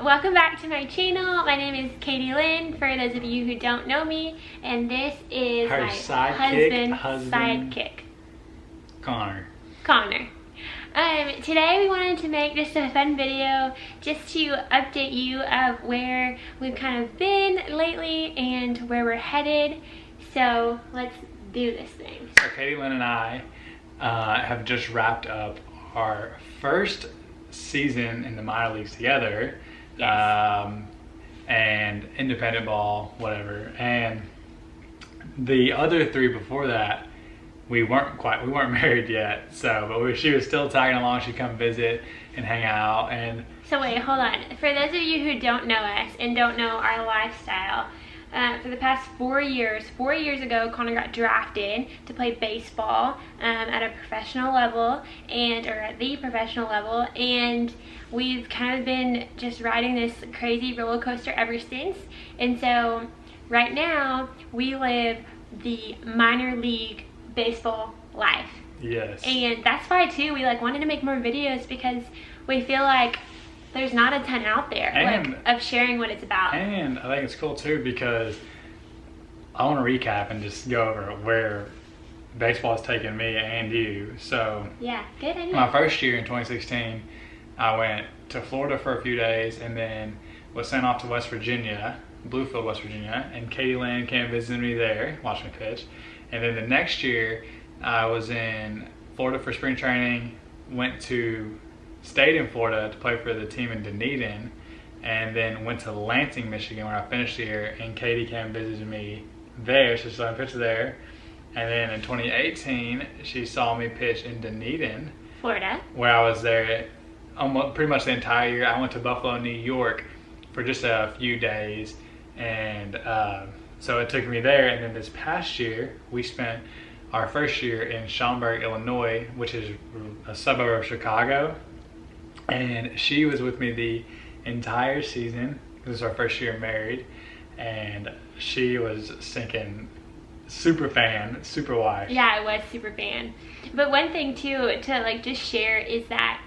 Welcome back to my channel. My name is Katie Lynn, for those of you who don't know me, and this is her my husband, sidekick, Connor. Today we wanted to make just a fun video just to update you of where we've kind of been lately and where we're headed. So let's do this thing. So Katie Lynn and I have just wrapped up our first season in the minor leagues together. Yes. And independent ball, whatever. And the other three before that, we weren't married yet. So, but she was still tagging along. She'd come visit and hang out. And so wait, hold on. For those of you who don't know us and don't know our lifestyle, for the past 4 years ago, Connor got drafted to play baseball at a professional level, or at the professional level, and we've kind of been just riding this crazy roller coaster ever since. And so right now we live the minor league baseball life. yes. And that's why too we wanted to make more videos, because we feel like there's not a ton out there of sharing what it's about. And I think it's cool too, because I want to recap and just go over where baseball has taken me and you. So yeah, good idea. My first year in 2016, I went to Florida for a few days and then was sent off to West Virginia, Bluefield, West Virginia, and Katie Lynn came and visited me there, watched me pitch. And then the next year, I was in Florida for spring training, stayed in Florida to play for the team in Dunedin, and then went to Lansing, Michigan, where I finished the year, and Katie came and visited me there. She saw me pitch there. And then in 2018, she saw me pitch in Dunedin, Florida, where I was there almost pretty much the entire year. I went to Buffalo, New York for just a few days, and so it took me there. And then this past year, we spent our first year in Schaumburg, Illinois, which is a suburb of Chicago. And she was with me the entire season. This is our first year married, and she was sinking. Super fan, super wife. Yeah, I was super fan. But one thing too to just share is that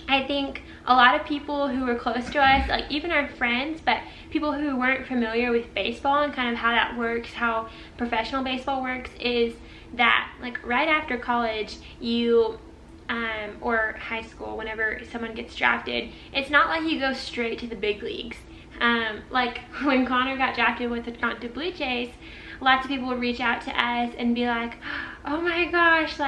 I think a lot of people who were close to us, even our friends, but people who weren't familiar with baseball and kind of how that works, how professional baseball works, is that right after college, you or high school, whenever someone gets drafted, it's not like you go straight to the big leagues. When Connor got drafted with the Toronto Blue Jays, lots of people would reach out to us and be like, oh my gosh,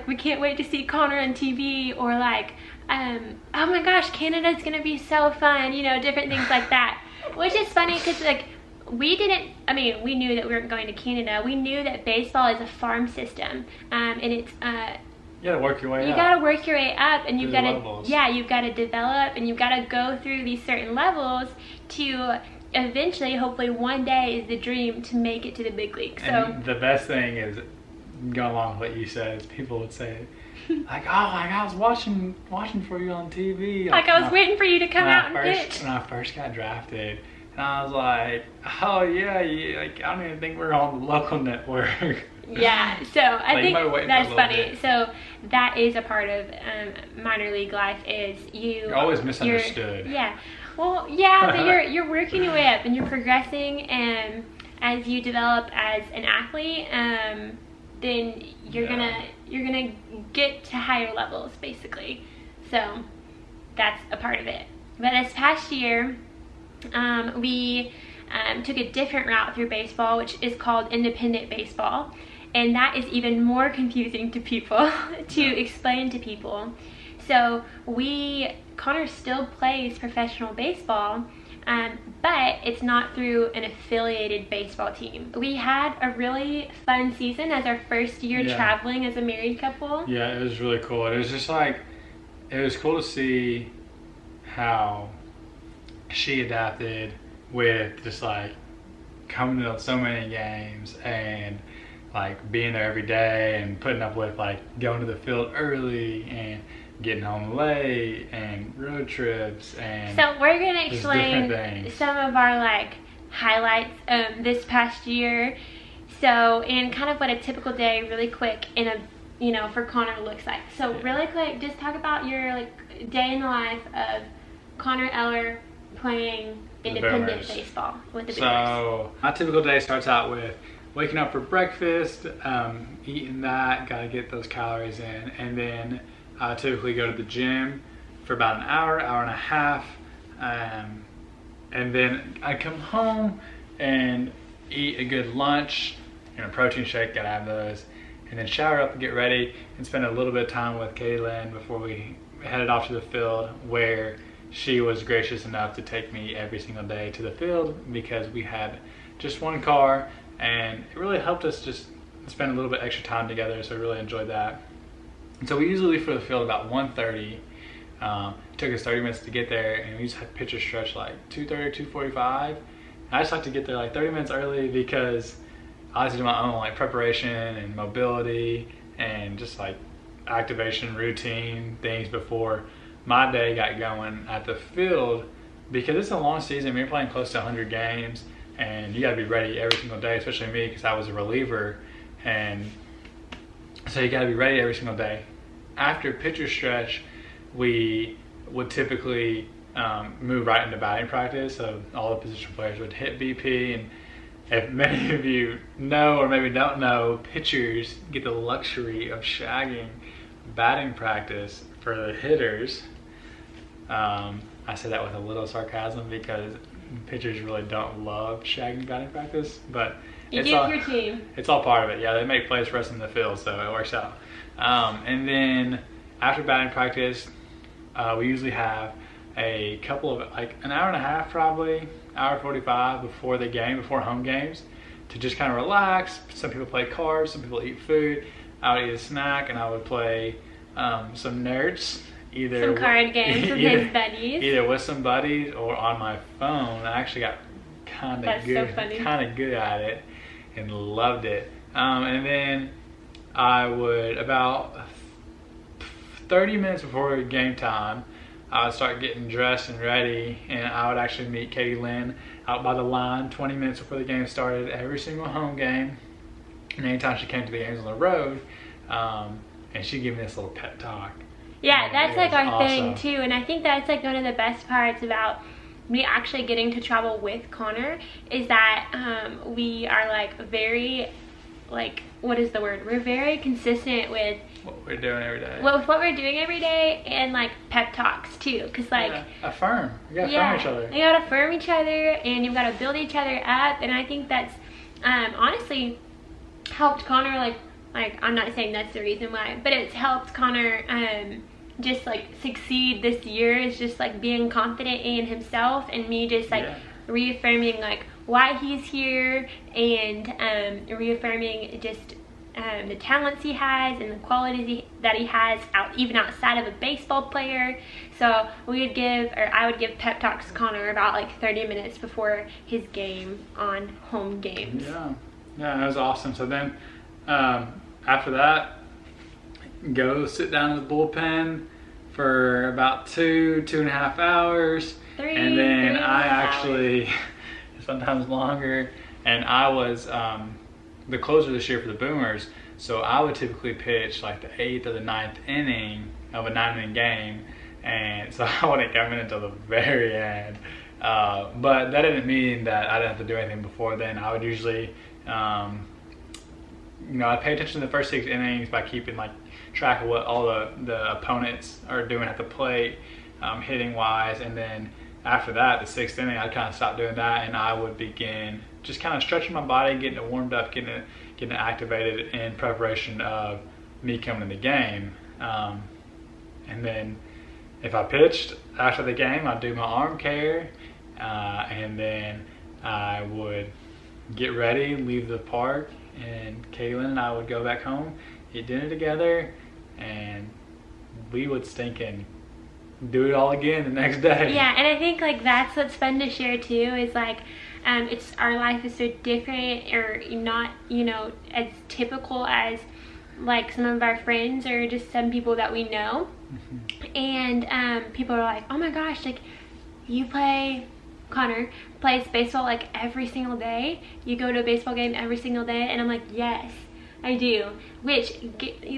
we can't wait to see Connor on TV, or oh my gosh, Canada's gonna be so fun, different things like that. Which is funny, because we knew that we weren't going to Canada. We knew that baseball is a farm system, and it's you gotta work your way up. You gotta work your way up, and you've gotta develop, and you've gotta go through these certain levels to eventually, hopefully one day, is the dream to make it to the big league. So and the best thing is, going along with what you said, is people would say, I was watching for you on TV. I was waiting for you to come out and pitch. When I first got drafted, and I was like, oh yeah, I don't even think we're on the local network. Yeah, so I think that's funny. Bit. So that is a part of minor league life, is you're always misunderstood. Yeah. Well, yeah, but you're working your way up and you're progressing, and as you develop as an athlete, then you're gonna get to higher levels, basically. So that's a part of it. But this past year, we took a different route through baseball, which is called independent baseball, and that is even more confusing to people to explain to people. So Connor still plays professional baseball, but it's not through an affiliated baseball team. We had a really fun season as our first year traveling as a married couple. Yeah, it was really cool. It was just it was cool to see how she adapted with just coming to so many games and being there every day and putting up with going to the field early and getting home late and road trips. And so we're gonna explain some of our highlights this past year, and kind of what a typical day really quick for Connor looks like. So really quick, just talk about your day in the life of Connor Eller playing independent baseball with the Boomers? So my typical day starts out with waking up for breakfast, eating that, gotta get those calories in, and then I typically go to the gym for about an hour, hour and a half, and then I come home and eat a good lunch and a protein shake, gotta have those, and then shower up and get ready and spend a little bit of time with Kaylin before we headed off to the field, where she was gracious enough to take me every single day to the field because we had just one car, and it really helped us just spend a little bit extra time together, so I really enjoyed that. And so we usually leave for the field about 1:30. It took us 30 minutes to get there, and we just had pitcher stretch like 2:30, 2:45. I just like to get there like 30 minutes early because I like to do my own like preparation and mobility and just like activation routine things before my day got going at the field, because it's a long season. We're playing close to 100 games, and you got to be ready every single day, especially me because I was a reliever, and so you got to be ready every single day. After pitcher stretch, we would typically move right into batting practice, so all the position players would hit BP, and if many of you know or maybe don't know, pitchers get the luxury of shagging batting practice for the hitters. I say that with a little sarcasm because pitchers really don't love shagging batting practice, but you give your team. It's all part of it. Yeah, they make plays for us in the field, so it works out. And then after batting practice, we usually have a couple of, like an hour and a half probably, hour 45 before the game, before home games, to just kind of relax. Some people play cards, some people eat food. I would eat a snack, and I would play some Nerds. Some card games with his buddies. Either with some buddies or on my phone. I actually got kind of good at it and loved it. And then I would, about 30 minutes before game time, I would start getting dressed and ready, and I would actually meet Katie Lynn out by the line 20 minutes before the game started every single home game. And anytime she came to the games on the road, and she'd give me this little pep talk. Yeah, that's like our awesome thing too, and I think that's like one of the best parts about me actually getting to travel with Connor is that we are like very, like, what is the word? We're very consistent with what we're doing every day. With what we're doing every day, and like pep talks too, because like affirm. You gotta affirm each other. You gotta affirm each other, and you've gotta build each other up, and I think that's honestly helped Connor like I'm not saying that's the reason why, but it's helped Connor just like succeed this year. Is just like being confident in himself, and me just like reaffirming like why he's here, and reaffirming just the talents he has and the qualities that he has even outside of a baseball player. So I would give pep talks to Connor about like 30 minutes before his game on home games. Yeah, that was awesome. So then after that, go sit down in the bullpen for about 2.5 hours, and then I actually sometimes longer, and I was the closer this year for the Boomers, so I would typically pitch like the 8th or the 9th inning of a 9-inning game, and so I wouldn't come in until the very end. But that didn't mean that I didn't have to do anything before then. I would usually I'd pay attention to the first 6 innings by keeping like track of what all the opponents are doing at the plate, hitting wise, and then after that, the 6th inning, I'd kind of stop doing that, and I would begin just kind of stretching my body, getting it warmed up, getting it activated in preparation of me coming to the game. And then if I pitched after the game, I'd do my arm care, and then I would get ready, leave the park, and Kaylin and I would go back home, eat dinner together, and we would stinking do it all again the next day. Yeah, and I think like that's what's fun to share too, is like it's our life is so different, or not, as typical as like some of our friends or just some people that we know. And people are like, oh my gosh, like Connor plays baseball like every single day, you go to a baseball game every single day, and I'm like, yes, I do. Which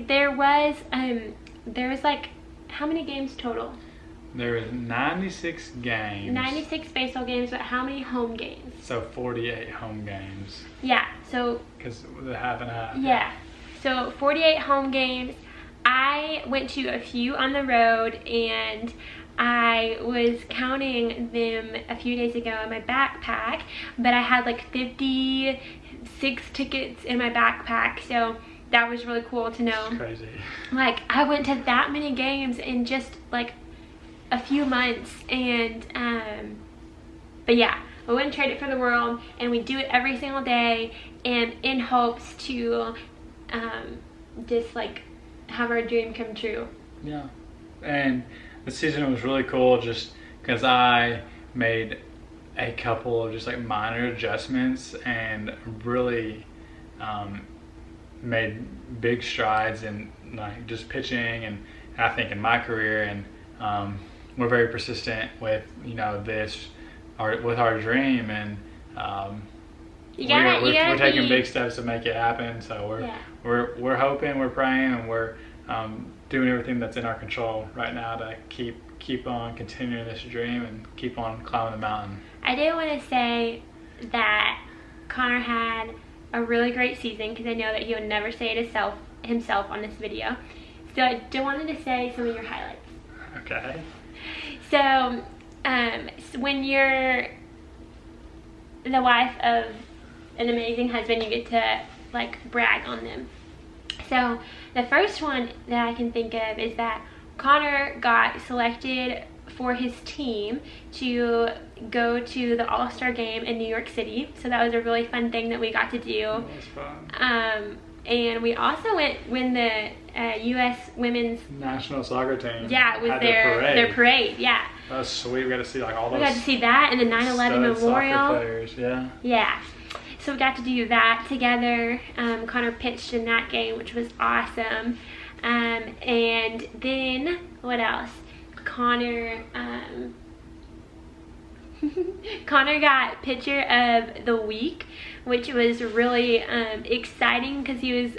there was like, how many games total? There was 96 games. 96 baseball games, but how many home games? So 48 home games. Yeah, so... Because the half and half. Yeah, so 48 home games. I went to a few on the road, and I was counting them a few days ago in my backpack, but I had like 56 tickets in my backpack, so that was really cool to know. It's crazy. Like, I went to that many games in just like a few months, and but yeah, I wouldn't trade it for the world, and we do it every single day, and in hopes to just like have our dream come true. Yeah, and the season was really cool just because I made a couple of just like minor adjustments and really made big strides in like just pitching, and I think in my career, and we're very persistent with this with our dream, and we're taking big steps to make it happen. So we're hoping, we're praying, and we're doing everything that's in our control right now to keep on continuing this dream and keep on climbing the mountain. I did want to say that Connor had a really great season, because I know that he would never say it himself on this video. So I just wanted to say some of your highlights. Okay. So when you're the wife of an amazing husband, you get to like brag on them. So the first one that I can think of is that Connor got selected for his team to go to the All-Star game in New York City. So that was a really fun thing that we got to do. That was fun. And we also went when the U.S. women's national soccer team. Yeah, it was their parade. Yeah. That was sweet. We got to see like all those. We got to see that and the 9/11 memorial. Soccer players, yeah. Yeah. So we got to do that together. Connor pitched in that game, which was awesome. And then what else? Connor got pitcher of the week, which was really exciting, because he was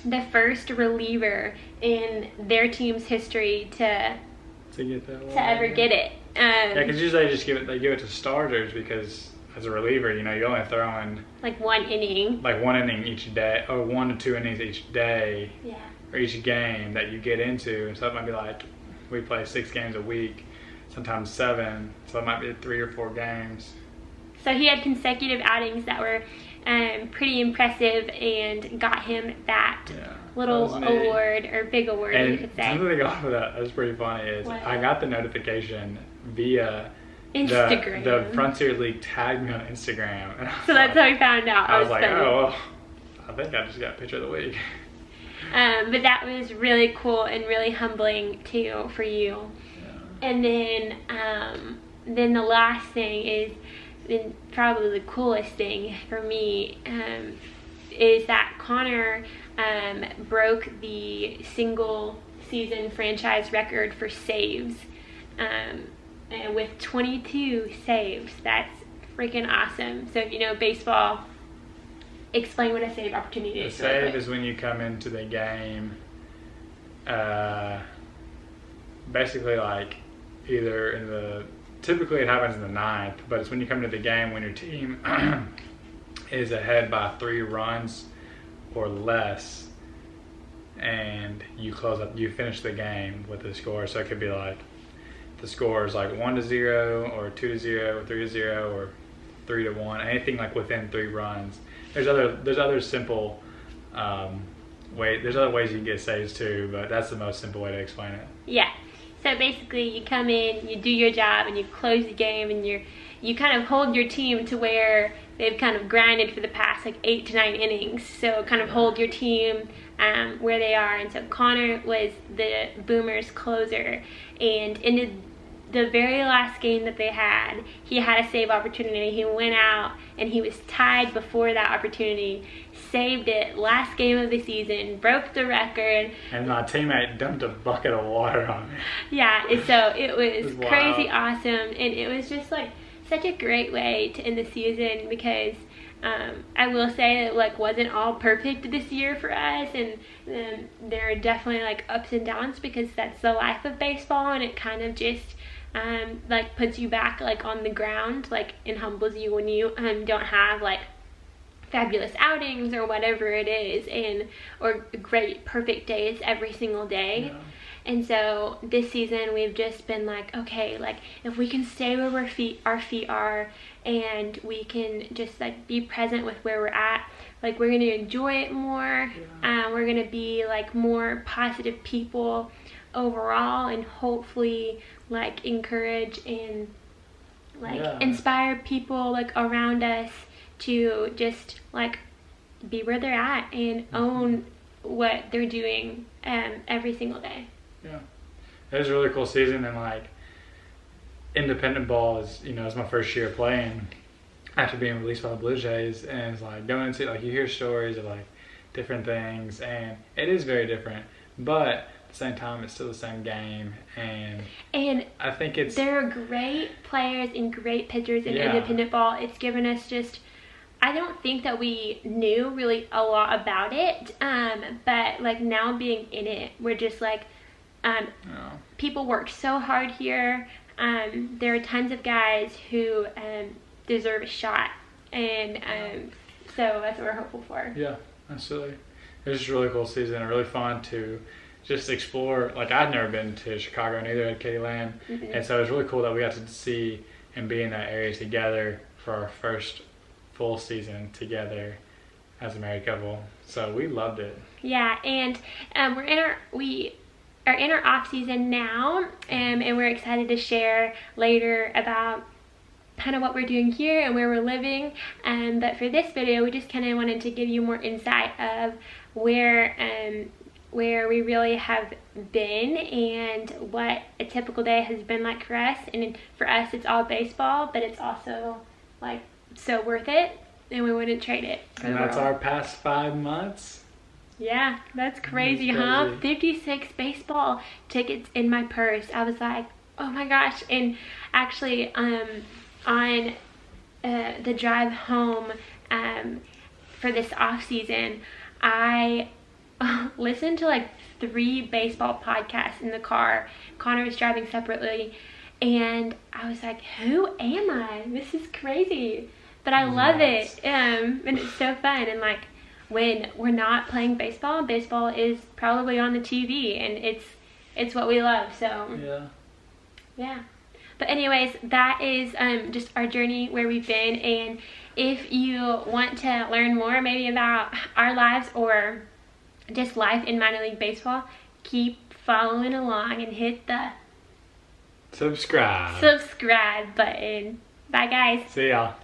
the first reliever in their team's history to get that to ever get it. Yeah, because usually they give it to starters, because as a reliever, you're only throwing like one inning. Like one inning each day, or 1 to 2 innings each day. Yeah. Or each game that you get into. So it might be like, we play 6 games a week, sometimes 7. So it might be 3 or 4 games. So he had consecutive outings that were pretty impressive, and got him that little award, or big award, and you could say. Something to go off of that's pretty funny is I got the notification via Instagram. The Frontier League tagged me on Instagram. And so that's how we found out. I was like, oh, well, I think I just got pitcher of the week. But that was really cool and really humbling too for you. Yeah. And then the last thing is, and probably the coolest thing for me, is that Connor broke the single season franchise record for saves, and with 22 saves. That's freaking awesome. So if you know baseball, explain what a save opportunity is. A save is when you come into the game, basically like either typically it happens in the 9th, but it's when you come into the game when your team is ahead by 3 runs or less, and you finish the game with a score. So it could be like, the score is like 1-0 or 2-0 or 3-0 or 3-1, anything like within 3 runs. There's other simple there's other ways you can get saves too, but that's the most simple way to explain it. Yeah. So basically you come in, you do your job, and you close the game, and you kind of hold your team to where they've kind of grinded for the past like 8 to 9 innings. So kind of hold your team where they are. And so Connor was the Boomers closer, and in the very last game that they had, he had a save opportunity. He went out and he was tied before that opportunity, saved it last game of the season, broke the record. And my teammate dumped a bucket of water on me. Yeah, so it was crazy awesome, and it was just like such a great way to end the season, because I will say it like wasn't all perfect this year for us, and there are definitely like ups and downs because that's the life of baseball, and it kind of just like puts you back like on the ground, like, and humbles you when you don't have like fabulous outings or whatever it is, and or great perfect days every single day. Yeah. And so this season we've just been like, okay, like if we can stay where our feet are, and we can just like be present with where we're at, like we're gonna enjoy it more. We're gonna be like more positive people overall, and hopefully like encourage and like inspire people like around us to just like be where they're at and own what they're doing every single day. Yeah, it was a really cool season, and like independent ball is, you know, it's my first year playing after being released by the Blue Jays, and it's like going into like you hear stories of like different things, and it is very different, but at the same time it's still the same game, and I think there are great players and great pitchers in independent ball. It's given us just, I don't think that we knew really a lot about it, but like now being in it, we're just like people work so hard here. There are tons of guys who deserve a shot, and so that's what we're hopeful for. Yeah, absolutely. It was just a really cool season and really fun to just explore. Like, I'd never been to Chicago, neither had Katie Land, and so it was really cool that we got to see and be in that area together for our first full season together as a married couple. So we loved it. Yeah, and we are in our off season now, and we're excited to share later about kind of what we're doing here and where we're living. But for this video, we just kind of wanted to give you more insight of where we really have been and what a typical day has been like for us. And for us, it's all baseball, but it's also like so worth it, and we wouldn't trade it for and the that's world. our past 5 months. Yeah, that's crazy, huh? 56 baseball tickets in my purse. I was like, oh my gosh. And actually, on the drive home for this off season, I listened to like 3 baseball podcasts in the car. Connor was driving separately, and I was like, who am I? This is crazy. But I love it, and it's so fun. And like, when we're not playing baseball, baseball is probably on the TV, and it's what we love. So yeah. But anyways, that is just our journey where we've been. And if you want to learn more maybe about our lives or just life in minor league baseball, keep following along and hit the subscribe button. Bye guys. See y'all.